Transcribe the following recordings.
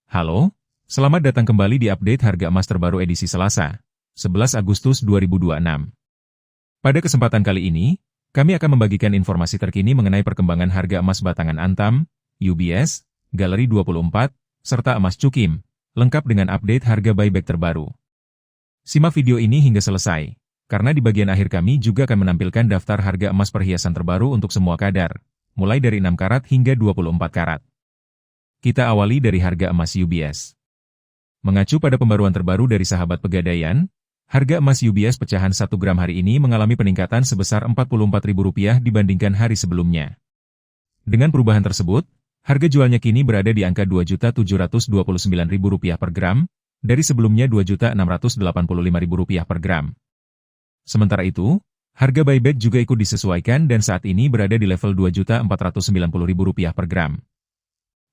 Halo, selamat datang kembali di update harga emas terbaru edisi Selasa, 11 Agustus 2026. Pada kesempatan kali ini, kami akan membagikan informasi terkini mengenai perkembangan harga emas batangan Antam, UBS, Galeri 24, serta emas Cukim, lengkap dengan update harga buyback terbaru. Simak video ini hingga selesai, karena di bagian akhir kami juga akan menampilkan daftar harga emas perhiasan terbaru untuk semua kadar, mulai dari 6 karat hingga 24 karat. Kita awali dari harga emas UBS. Mengacu pada pembaruan terbaru dari Sahabat Pegadaian, harga emas UBS pecahan 1 gram hari ini mengalami peningkatan sebesar Rp44.000 dibandingkan hari sebelumnya. Dengan perubahan tersebut, harga jualnya kini berada di angka Rp2.729.000 per gram, dari sebelumnya Rp2.685.000 per gram. Sementara itu, harga buyback juga ikut disesuaikan dan saat ini berada di level Rp2.490.000 per gram.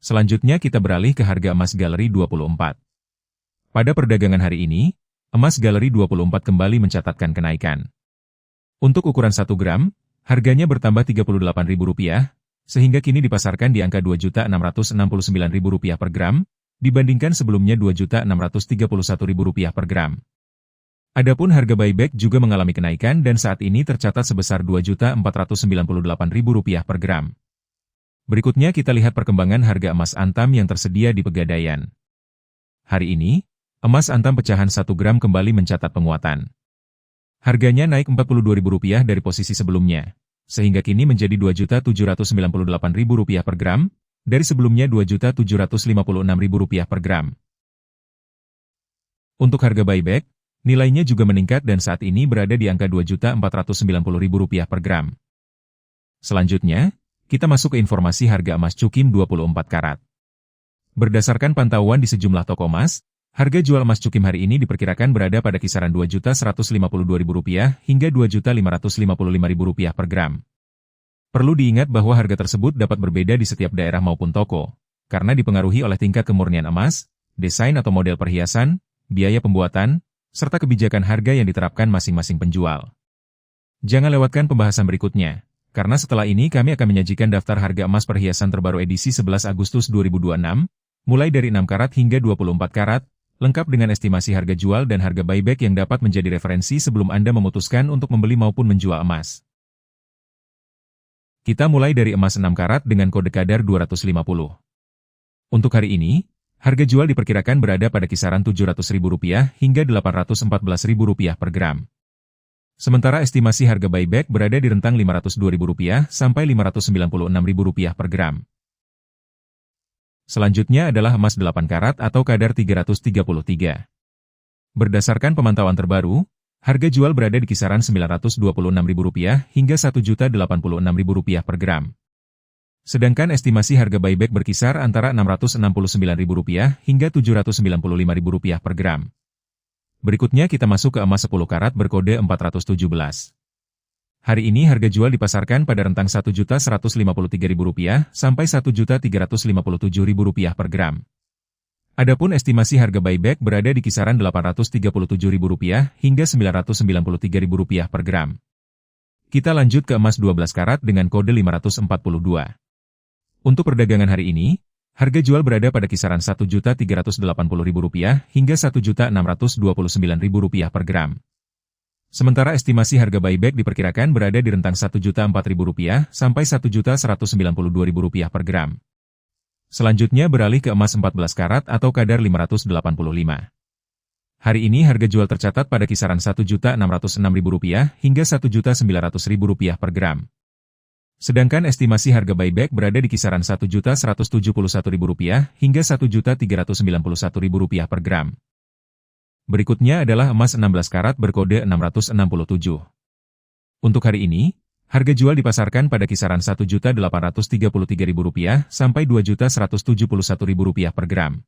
Selanjutnya kita beralih ke harga emas Galeri 24. Pada perdagangan hari ini, emas Galeri 24 kembali mencatatkan kenaikan. Untuk ukuran 1 gram, harganya bertambah Rp38.000, sehingga kini dipasarkan di angka Rp2.669.000 per gram, dibandingkan sebelumnya Rp2.631.000 per gram. Adapun harga buyback juga mengalami kenaikan dan saat ini tercatat sebesar Rp2.498.000 per gram. Berikutnya kita lihat perkembangan harga emas Antam yang tersedia di Pegadaian. Hari ini, emas Antam pecahan 1 gram kembali mencatat penguatan. Harganya naik Rp42.000 dari posisi sebelumnya, sehingga kini menjadi Rp2.798.000 per gram, dari sebelumnya Rp2.756.000 per gram. Untuk harga buyback, nilainya juga meningkat dan saat ini berada di angka Rp2.490.000 per gram. Selanjutnya, kita masuk ke informasi harga emas Cukim 24 karat. Berdasarkan pantauan di sejumlah toko emas, harga jual emas Cukim hari ini diperkirakan berada pada kisaran Rp2.152.000 hingga Rp2.555.000 per gram. Perlu diingat bahwa harga tersebut dapat berbeda di setiap daerah maupun toko, karena dipengaruhi oleh tingkat kemurnian emas, desain atau model perhiasan, biaya pembuatan, serta kebijakan harga yang diterapkan masing-masing penjual. Jangan lewatkan pembahasan berikutnya, karena setelah ini kami akan menyajikan daftar harga emas perhiasan terbaru edisi 11 Agustus 2026, mulai dari 6 karat hingga 24 karat, lengkap dengan estimasi harga jual dan harga buyback yang dapat menjadi referensi sebelum Anda memutuskan untuk membeli maupun menjual emas. Kita mulai dari emas 6 karat dengan kode kadar 250. Untuk hari ini, harga jual diperkirakan berada pada kisaran Rp700.000 hingga Rp814.000 per gram. Sementara estimasi harga buyback berada di rentang Rp502.000 sampai Rp596.000 per gram. Selanjutnya adalah emas 8 karat atau kadar 333. Berdasarkan pemantauan terbaru, harga jual berada di kisaran Rp926.000 hingga Rp1.086.000 per gram. Sedangkan estimasi harga buyback berkisar antara Rp669.000 hingga Rp795.000 per gram. Berikutnya kita masuk ke emas 10 karat berkode 417. Hari ini harga jual dipasarkan pada rentang Rp1.153.000 sampai Rp1.357.000 per gram. Adapun estimasi harga buyback berada di kisaran Rp837.000 hingga Rp993.000 per gram. Kita lanjut ke emas 12 karat dengan kode 542. Untuk perdagangan hari ini, harga jual berada pada kisaran Rp1.380.000 hingga Rp1.629.000 per gram. Sementara estimasi harga buyback diperkirakan berada di rentang Rp1.004.000 sampai Rp1.192.000 per gram. Selanjutnya beralih ke emas 14 karat atau kadar 585. Hari ini harga jual tercatat pada kisaran Rp1.606.000 hingga Rp1.900.000 per gram. Sedangkan estimasi harga buyback berada di kisaran Rp1.171.000 hingga Rp1.391.000 per gram. Berikutnya adalah emas 16 karat berkode 667. Untuk hari ini, harga jual dipasarkan pada kisaran Rp1.833.000 sampai Rp2.171.000 per gram.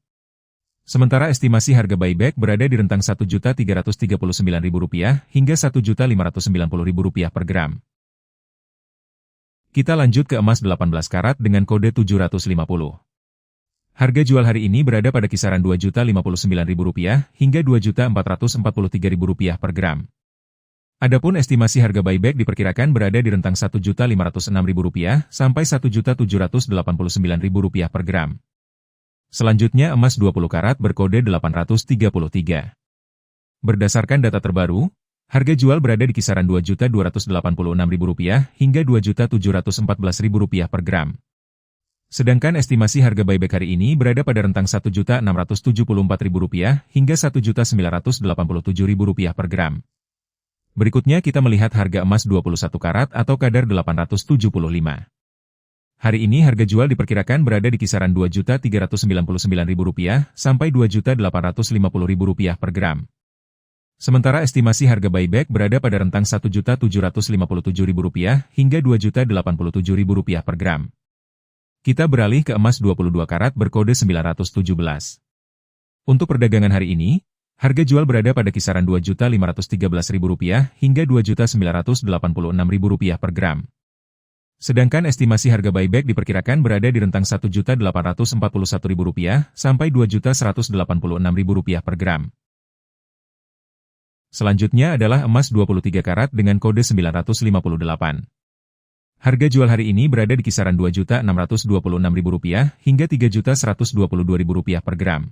Sementara estimasi harga buyback berada di rentang Rp1.339.000 hingga Rp1.590.000 per gram. Kita lanjut ke emas 18 karat dengan kode 750. Harga jual hari ini berada pada kisaran Rp2.059.000 hingga Rp2.443.000 per gram. Adapun estimasi harga buyback diperkirakan berada di rentang Rp1.506.000 sampai Rp1.789.000 per gram. Selanjutnya emas 20 karat berkode 833. Berdasarkan data terbaru, harga jual berada di kisaran Rp2.286.000 hingga Rp2.714.000 per gram. Sedangkan estimasi harga buyback hari ini berada pada rentang Rp1.674.000 hingga Rp1.987.000 per gram. Berikutnya kita melihat harga emas 21 karat atau kadar 875. Hari ini harga jual diperkirakan berada di kisaran Rp2.399.000 sampai Rp2.850.000 per gram. Sementara estimasi harga buyback berada pada rentang Rp1.757.000 hingga Rp2.087.000 per gram. Kita beralih ke emas 22 karat berkode 917. Untuk perdagangan hari ini, harga jual berada pada kisaran Rp2.513.000 hingga Rp2.986.000 per gram. Sedangkan estimasi harga buyback diperkirakan berada di rentang Rp1.841.000 sampai Rp2.186.000 per gram. Selanjutnya adalah emas 23 karat dengan kode 958. Harga jual hari ini berada di kisaran Rp2.626.000 hingga Rp3.122.000 per gram.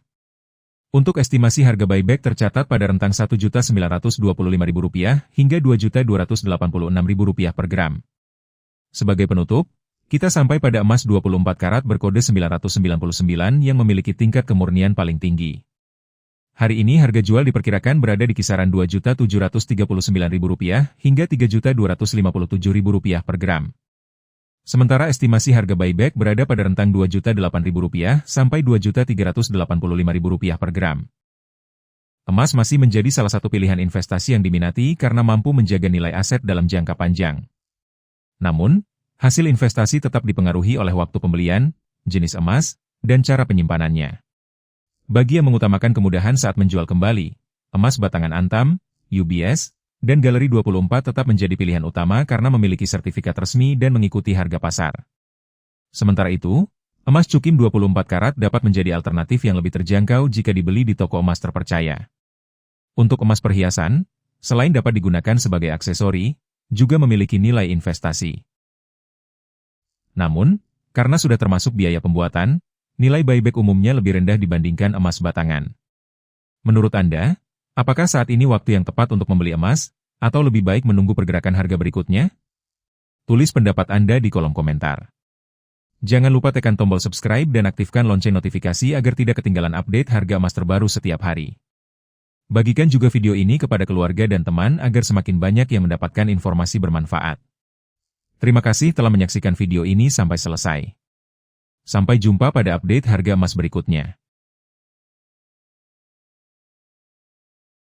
Untuk estimasi harga buyback tercatat pada rentang Rp1.925.000 hingga Rp2.286.000 per gram. Sebagai penutup, kita sampai pada emas 24 karat berkode 999 yang memiliki tingkat kemurnian paling tinggi. Hari ini harga jual diperkirakan berada di kisaran Rp2.739.000 hingga Rp3.257.000 per gram. Sementara estimasi harga buyback berada pada rentang Rp2.008.000 sampai Rp2.385.000 per gram. Emas masih menjadi salah satu pilihan investasi yang diminati karena mampu menjaga nilai aset dalam jangka panjang. Namun, hasil investasi tetap dipengaruhi oleh waktu pembelian, jenis emas, dan cara penyimpanannya. Bagi yang mengutamakan kemudahan saat menjual kembali, emas batangan Antam, UBS, dan Galeri 24 tetap menjadi pilihan utama karena memiliki sertifikat resmi dan mengikuti harga pasar. Sementara itu, emas Cukim 24 karat dapat menjadi alternatif yang lebih terjangkau jika dibeli di toko emas terpercaya. Untuk emas perhiasan, selain dapat digunakan sebagai aksesori, juga memiliki nilai investasi. Namun, karena sudah termasuk biaya pembuatan, nilai buyback umumnya lebih rendah dibandingkan emas batangan. Menurut Anda, apakah saat ini waktu yang tepat untuk membeli emas, atau lebih baik menunggu pergerakan harga berikutnya? Tulis pendapat Anda di kolom komentar. Jangan lupa tekan tombol subscribe dan aktifkan lonceng notifikasi agar tidak ketinggalan update harga emas terbaru setiap hari. Bagikan juga video ini kepada keluarga dan teman agar semakin banyak yang mendapatkan informasi bermanfaat. Terima kasih telah menyaksikan video ini sampai selesai. Sampai jumpa pada update harga emas berikutnya.